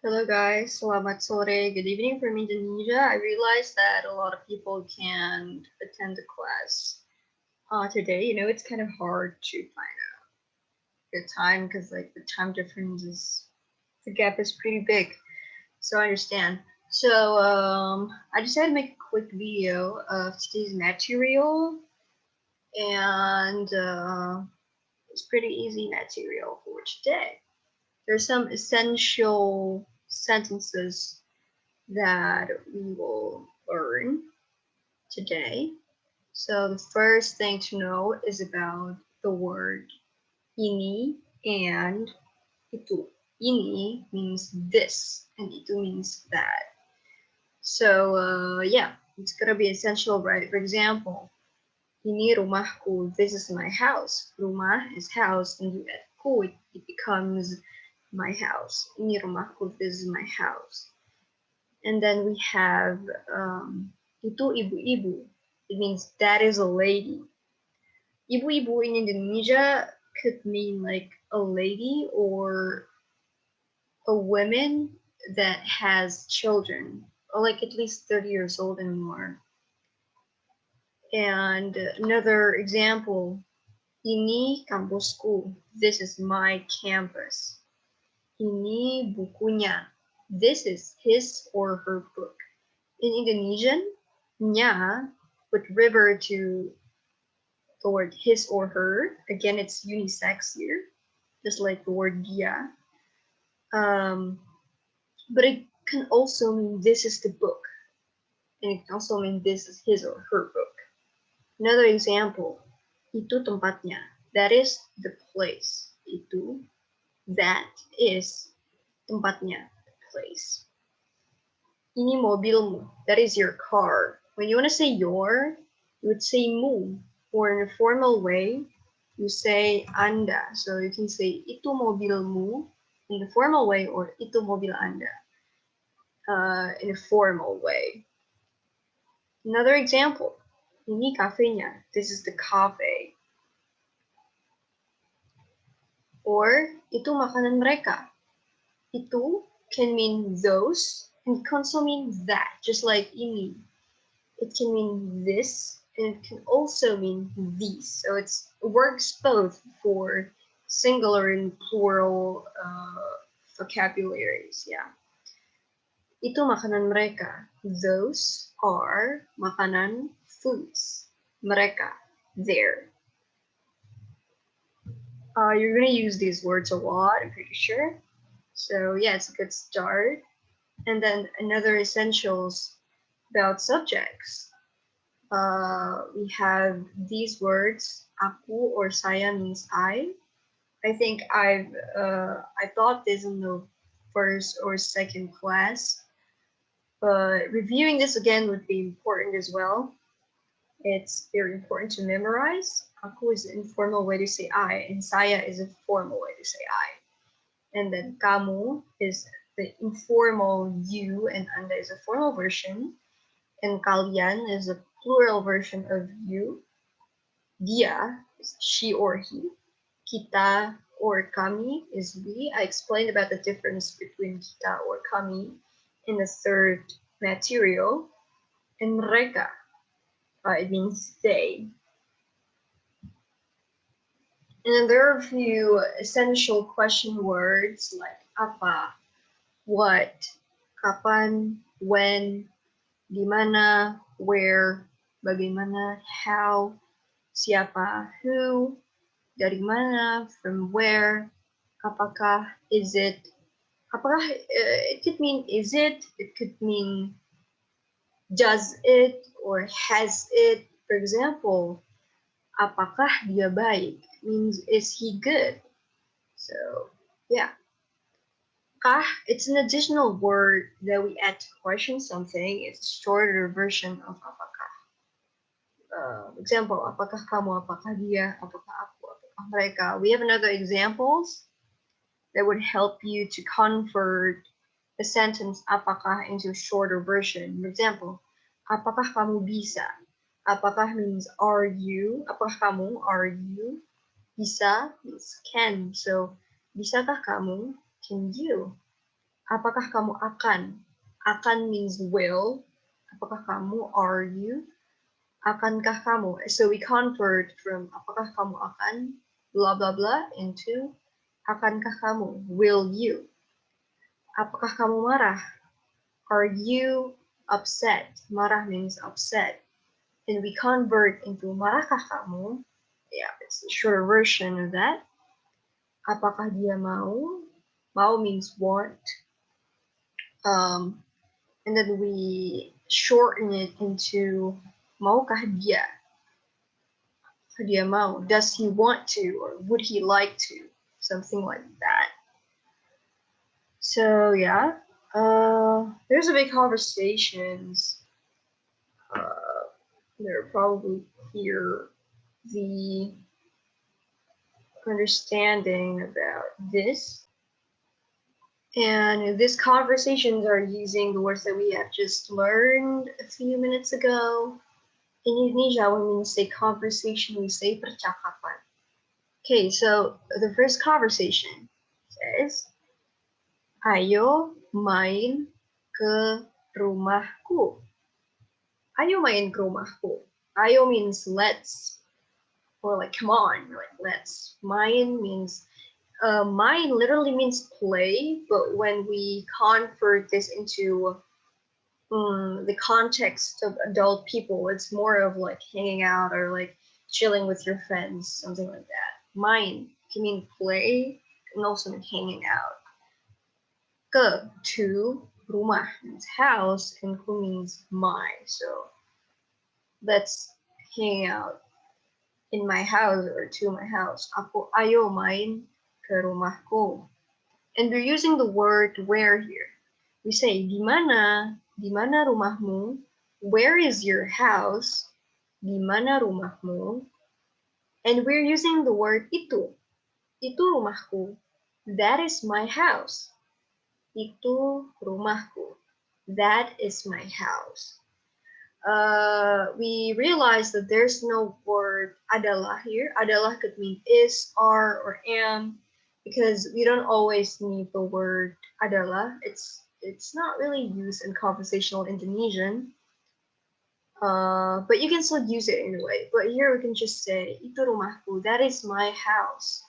Hello guys, selamat sore, good evening from Indonesia. I realized that a lot of people can't attend the class today. It's kind of hard to find a good time because like the time difference is the gap is pretty big. So I understand. So I decided to make a quick video of today's material, and it's pretty easy material for today. There's some essential sentences that we will learn today. So the first thing to know is about the word ini and itu. Ini means this and itu means that. So yeah, it's gonna be essential, right? For example, ini rumahku, this is my house. Rumah is house, and you add ku, it becomes my house. Ini rumahku, this is my house. And then we have itu ibu-ibu. It means that is a lady. Ibu-ibu in Indonesia could mean like a lady or a woman that has children, or like at least 30 years old and more. And another example, ini kampusku. This is my campus. Ini bukunya. This is his or her book. In Indonesian, nya would revert to the word his or her. Again, it's unisex here, just like the word dia. But it can also mean this is the book, and it can also mean this is his or her book. Another example, itu tempatnya. That is the place. Itu, that is tempatnya, the place. Ini mobilmu. That is your car. When you want to say your, you would say mu. Or in a formal way, you say anda. So you can say itu mobilmu in the formal way or itu mobil anda in a formal way. Another example, ini kafenya. This is the cafe. Or itu makanan mereka. Itu can mean those and it can also mean that, just like ini. It can mean this and it can also mean these. So it works both for singular and plural vocabularies. Yeah. Itu makanan mereka. Those are makanan foods. Mereka. There. You're going to use these words a lot, I'm pretty sure. So yeah, it's a good start. And then another essentials about subjects. We have these words, aku or saya means I. I think I taught this in the first or second class, but reviewing this again would be important as well. It's very important to memorize. Aku is an informal way to say I, and saya is a formal way to say I. And then kamu is the informal you, and anda is a formal version. And kalian is a plural version of you. Dia is she or he. Kita or kami is we. I explained about the difference between kita or kami in the third material. And mereka, it means they. And then there are a few essential question words like apa, what, kapan, when, di mana, where, bagaimana, how, siapa, who, dari mana, from where, apakah, is it. Apakah, it could mean is it could mean does it, or has it. For example, apakah dia baik means is he good. So yeah. Kah, it's an additional word that we add to question something. It's a shorter version of apakah. Example, apakah kamu, apakah dia, apakah aku, apakah mereka. We have another examples that would help you to convert the sentence apakah into a shorter version. For example, apakah kamu bisa? Apakah means are you? Apakah kamu, are you? Bisa means can. So, bisakah kamu? Can you? Apakah kamu akan? Akan means will. Apakah kamu? Are you? Akankah kamu? So we convert from apakah kamu akan blah blah blah into akankah kamu? Will you? Apakah kamu marah? Are you upset? Marah means upset. And we convert into marahkah kamu? Yeah, it's a shorter version of that. Apakah dia mau? Mau means want. And then we shorten it into maukah dia? Dia mau? Does he want to, or would he like to? Something like that. So yeah, there's a big conversations. They're probably hear the understanding about this. And these conversations are using the words that we have just learned a few minutes ago. In Indonesia, when we say conversation, we say percakapan. Okay, so the first conversation says, Ayo main ke rumahku. Ayo main ke rumahku. Ayo means let's, or like come on, like let's. Main means main literally means play, but when we convert this into the context of adult people, it's more of like hanging out or like chilling with your friends, something like that. Main can mean play and also mean hanging out. Ke, to, rumah means house, and ku means my. So let's hang out in my house or to my house. Ayo main ke rumahku. And we're using the word where here. We say di mana rumahmu? Where is your house? Di mana rumahmu? And we're using the word itu. Itu rumahku. That is my house. Itu rumahku. That is my house. We realize that there's no word adalah here. Adalah could mean is, are, or am, because we don't always need the word adalah. It's not really used in conversational Indonesian, but you can still use it anyway. But here we can just say itu rumahku. That is my house.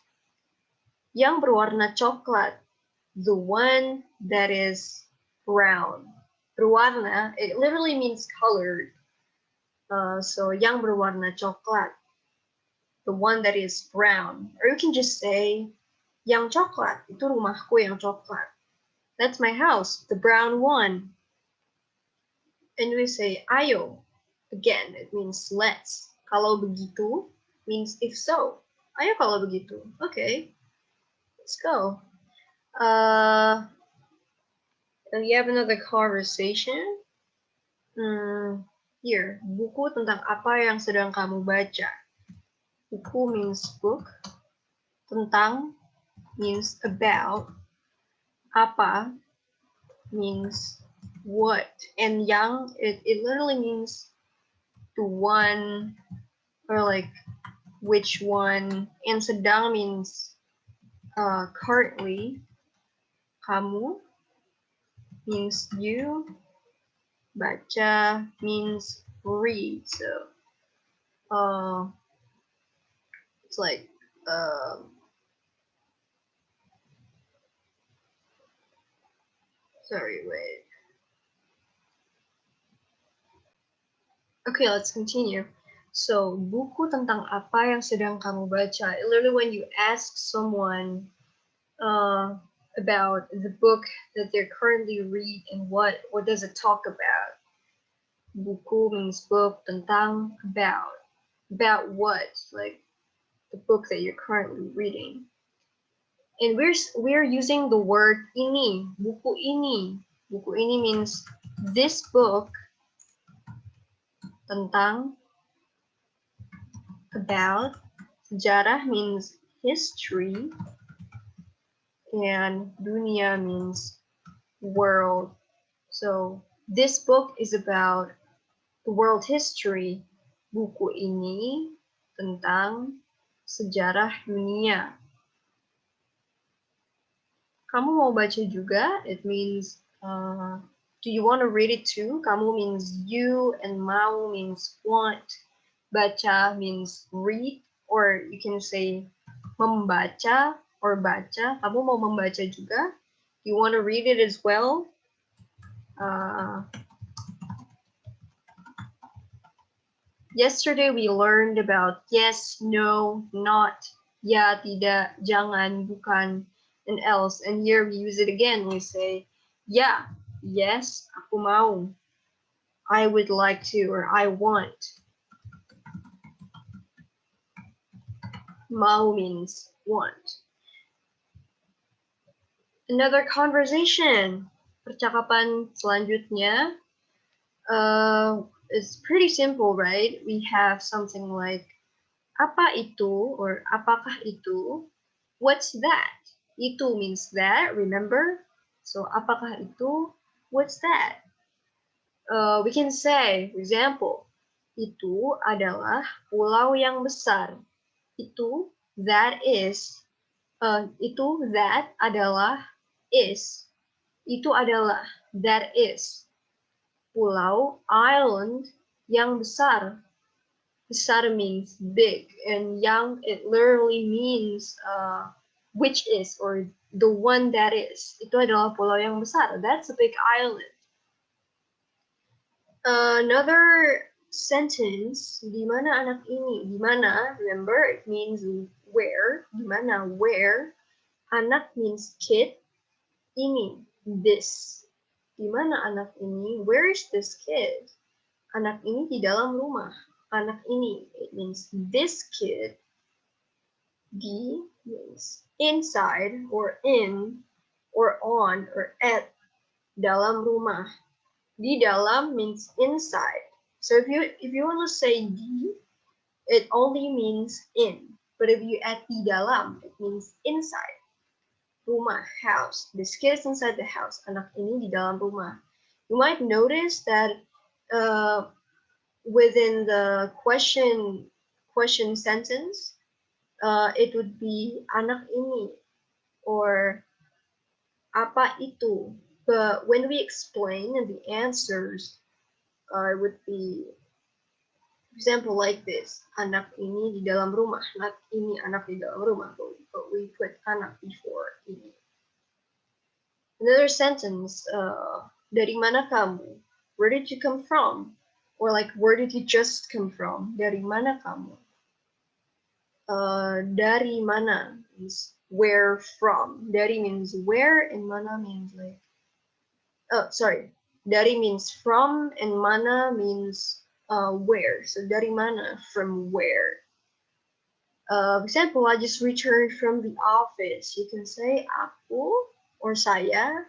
Yang berwarna coklat, the one that is brown. Berwarna, it literally means colored. So yang berwarna coklat, the one that is brown. Or you can just say yang coklat, itu rumahku yang coklat. That's my house, the brown one. And we say ayo. Again, it means let's. Kalau begitu means if so. Ayo kalau begitu. Okay, let's go. We have another conversation. Here, buku tentang apa yang sedang kamu baca? Buku means book. Tentang means about. Apa means what. And yang, it literally means the one, or like which one. And sedang means currently. Kamu means you. Baca means read. So it's like sorry, wait. Okay, let's continue. So, buku tentang apa yang sedang kamu baca? Literally, when you ask someone about the book that they're currently reading and what does it talk about? Buku means book, tentang, about. About what? Like the book that you're currently reading. And we're using the word ini, buku ini. Buku ini means this book, tentang, about. Sejarah means history, and dunia means world. So this book is about the world history. Buku ini tentang sejarah dunia. Kamu mau baca juga? It means, do you want to read it too? Kamu means you, and mau means want. Baca means read, or you can say membaca or baca. Kamu mau membaca juga? You want to read it as well? Yesterday we learned about yes, no, not, ya, tidak, jangan, bukan, and else. And here we use it again. We say, yeah, yes, aku mau. I would like to, or I want. Mau means want. Another conversation. Percakapan selanjutnya. It's pretty simple, right? We have something like apa itu or apakah itu? What's that? Itu means that, remember? So apakah itu? What's that? We can say, for example, itu adalah pulau yang besar. Itu, that is. Itu, that adalah is. Itu adalah, that is. Pulau, island yang besar. Besar means big, and yang, it literally means which is, or the one that is. Itu adalah pulau yang besar. That's a big island. Another sentence, di mana anak ini? Di mana, remember, it means where. Di mana, where. Anak means kid. Ini, this. Di mana anak ini? Where is this kid? Anak ini di dalam rumah. Anak ini, it means this kid. Di means inside, or in, or on, or at. Dalam rumah. Di dalam means inside. So if you want to say di, it only means in. But if you add di dalam, it means inside. Rumah, house. This kid is inside the house. Anak ini di dalam rumah. You might notice that within the question sentence, it would be anak ini or apa itu. But when we explain the answers, it would be, for example, like this. Anak ini di dalam rumah. Anak ini anak di dalam rumah. But we put anak before ini. Another sentence, dari mana kamu? Where did you come from? Or like, where did you just come from? Dari mana kamu? Dari mana means where from. Dari means where, and mana means like, oh, sorry. Dari means from, and mana means where. So dari mana, from where. For example, I just returned from the office. You can say aku or saya.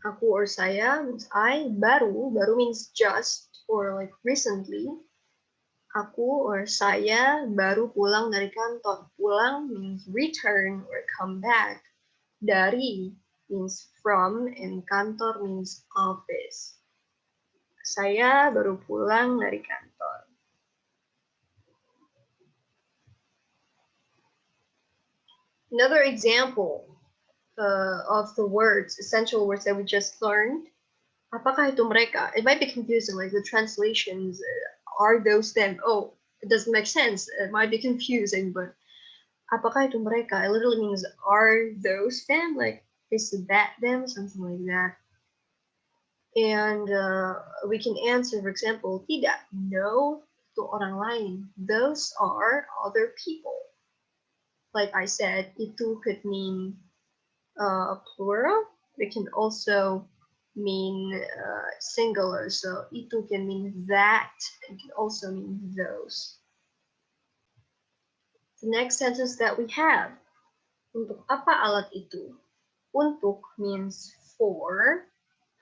Aku or saya means I. Baru means just or like recently. Aku or saya baru pulang dari kantor. Pulang means return or come back. Dari means from, and kantor means office. Saya baru pulang dari kantor. Another example of the words, essential words that we just learned. Apakah itu mereka? It might be confusing, like the translations, are those them? Oh, it doesn't make sense. It might be confusing, but apakah itu mereka? It literally means, are those them? Like, is that them? Something like that. And we can answer, for example, tidak. No, itu orang lain. Those are other people. Like I said, itu could mean plural. It can also mean singular. So itu can mean that. It can also mean those. The next sentence that we have. Untuk apa alat itu? Untuk means for.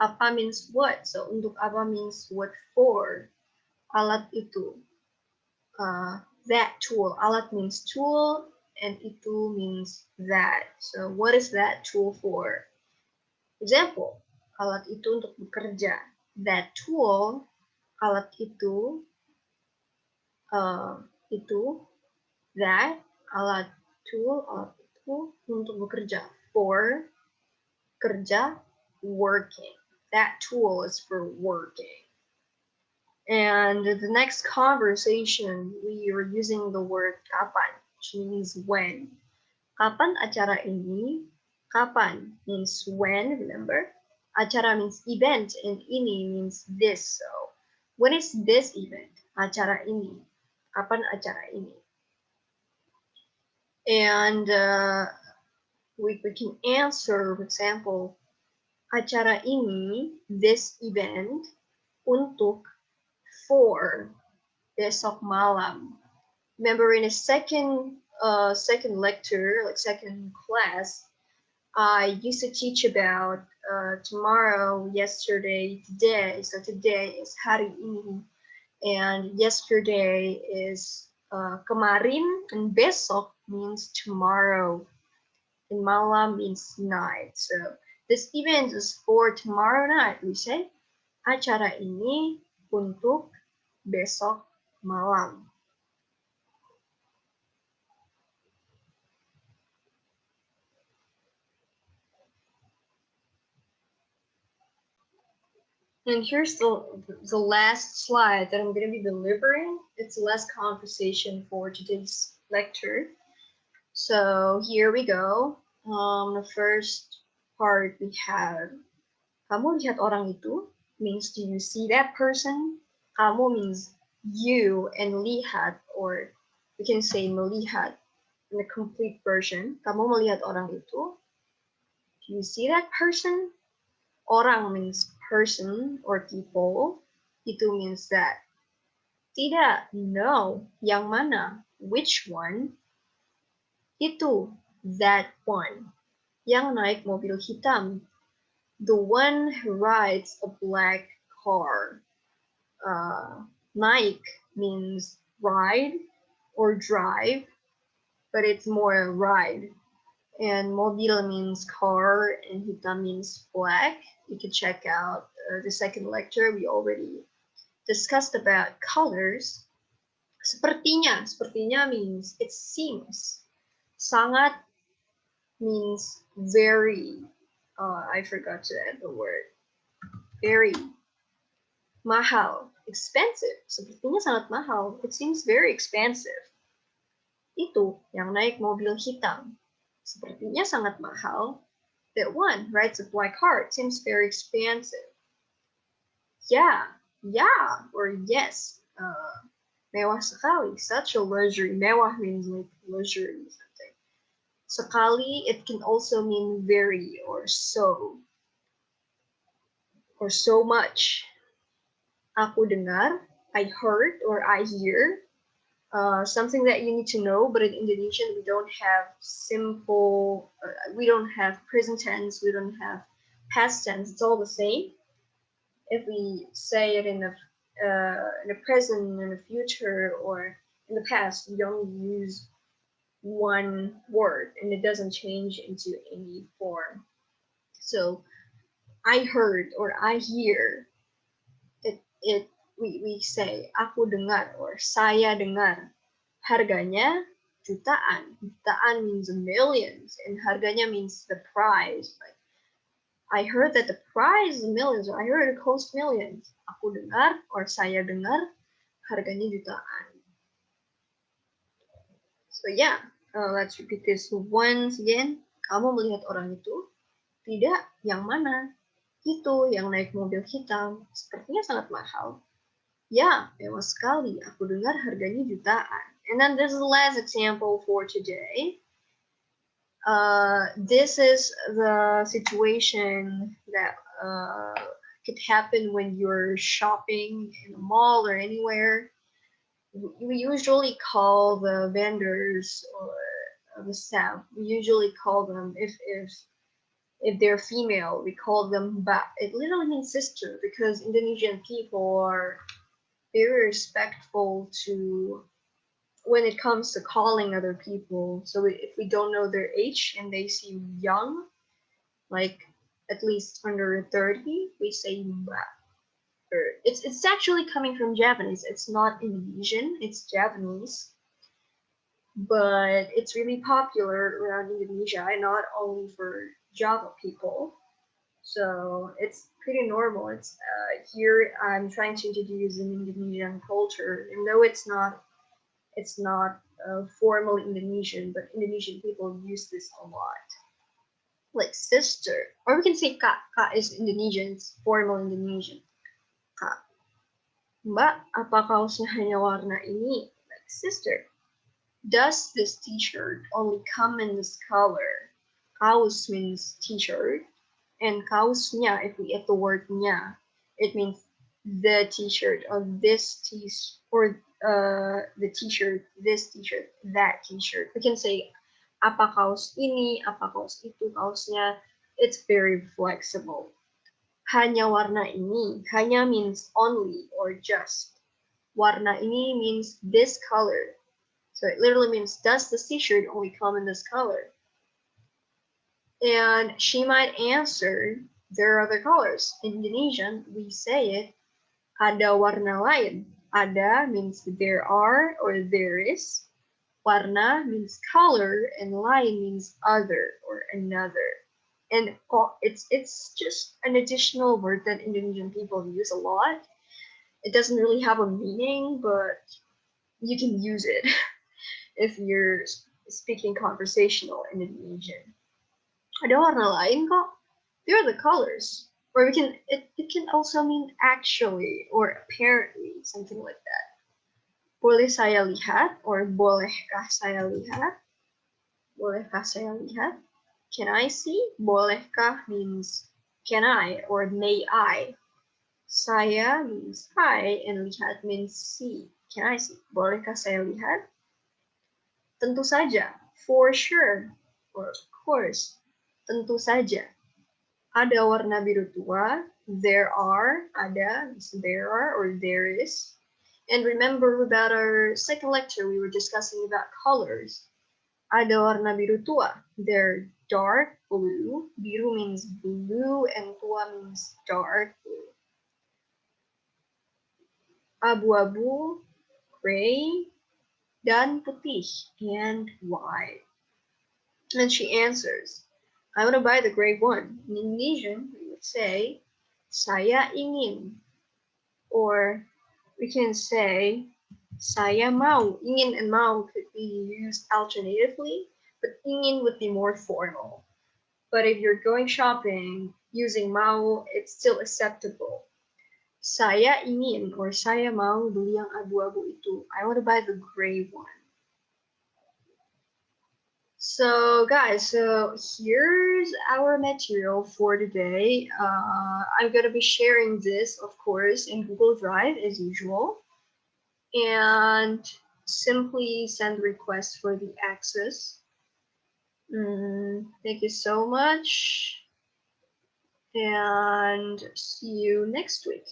Apa means what. So untuk apa means what for. Alat itu. That tool. Alat means tool. And itu means that. So what is that tool for? Example, alat itu untuk bekerja. That tool, alat itu, that, alat tool itu untuk bekerja. For kerja, working. That tool is for working. And the next conversation, we were using the word kapan, which means when. Kapan acara ini? Kapan means when, remember? Acara means event, and ini means this. So, when is this event? Acara ini. Kapan acara ini? And we can answer, for example, acara ini, this event, untuk, for, besok malam. Remember in a second lecture, like second class, I used to teach about tomorrow, yesterday, today. So today is hari ini, and yesterday is kemarin, and besok means tomorrow, and malam means night. So this event is for tomorrow night. We say acara ini untuk besok malam. And here's the last slide that I'm going to be delivering. It's the last conversation for today's lecture. So here we go. The first part we have, kamu lihat orang itu, means do you see that person? Kamu means you, and lihat, or we can say melihat in the complete version. Kamu melihat orang itu? Do you see that person? Orang means person or people. Itu means that. Tidak, no. Yang mana? Which one? Itu, that one. Yang naik mobil hitam. The one who rides a black car. Naik means ride or drive, but it's more a ride. And mobil means car, and hitam means black. You can check out the second lecture. We already discussed about colors. Sepertinya, sepertinya means it seems. Sangat means very. I forgot to add the word. Very. Mahal, expensive. Sepertinya sangat mahal. It seems very expensive. Itu yang naik mobil hitam. Sepertinya sangat mahal. That one rides a black car. It seems very expensive. Yeah, yeah, or yes. Mewah sekali. Such a luxury. Mewah means like luxury something. Sekali, it can also mean very or so much. Aku dengar, I heard, or I hear. Something that you need to know, but in Indonesian we don't have simple, we don't have present tense, we don't have past tense. It's all the same. If we say it in the present, in the future, or in the past, we don't use one word, and it doesn't change into any form. So I heard or I hear. We say aku dengar or saya dengar. Harganya jutaan. Jutaan means millions, and harganya means the price. Like, I heard that the price is millions, or I heard it costs millions. Aku dengar or saya dengar harganya jutaan. So yeah, let's repeat this once again. Kamu melihat orang itu? Tidak, yang mana? Itu yang naik mobil hitam. Sepertinya sangat mahal. Ya, mewah sekali. Aku dengar harganya jutaan. And then this is the last example for today. This is the situation that could happen when you're shopping in a mall or anywhere. We usually call the vendors or the staff. We usually call them if they're female, we call them ba. It literally means sister because Indonesian people are very respectful to when it comes to calling other people. So if we don't know their age and they seem young, like at least under 30, we say mbak. It's actually coming from Japanese. It's not Indonesian, it's Japanese. but it's really popular around Indonesia, and not only for Java people. So it's pretty normal. It's here I'm trying to introduce an Indonesian culture, and though it's not formal Indonesian, but Indonesian people use this a lot. Like sister, or we can say kak. Kak is Indonesian, it's formal Indonesian. Kak. Mbak, apa kaosnya hanya warna ini? Like sister. Does this t-shirt only come in this color? Kaos means t-shirt, and kaosnya, if we add the word nya, it means the t-shirt of this t-shirt, or the t-shirt, this t-shirt, that t-shirt. We can say apa kaos ini, apa kaos itu, kaosnya. It's very flexible. Hanya warna ini. Hanya means only or just. Warna ini means this color. So it literally means, does this t-shirt only come in this color? And she might answer, there are other colors. In Indonesian, we say it, ada warna lain. Ada means there are or there is. Warna means color, and lain means other or another. And it's just an additional word that Indonesian people use a lot. It doesn't really have a meaning, but you can use it if you're speaking conversational in Indonesian. Ada warna lain kok. They're the colors. Or it can also mean actually or apparently, something like that. Boleh saya lihat or bolehkah saya lihat? Bolehkah saya lihat? Can I see? Bolehkah means can I or may I. Saya means I, and lihat means see. Can I see? Bolehkah saya lihat? Tentu saja. For sure. Or of course. Tentu saja. Ada warna biru tua. There are. Ada means there are or there is. And remember about our second lecture, we were discussing about colors. Ada warna biru tua. They're dark blue. Biru means blue and tua means dark blue. Abu-abu, gray, dan putih, and white. And she answers, I want to buy the gray one. In Indonesian, we would say, saya ingin. Or we can say, saya mau. Ingin and mau could be used alternatively, but ingin would be more formal. But if you're going shopping using mau, it's still acceptable. Saya ingin or saya mau beli yang abu-abu itu. I want to buy the gray one. So guys, so here's our material for today. I'm going to be sharing this, of course, in Google Drive as usual. And simply send requests for the access. Thank you so much. And see you next week.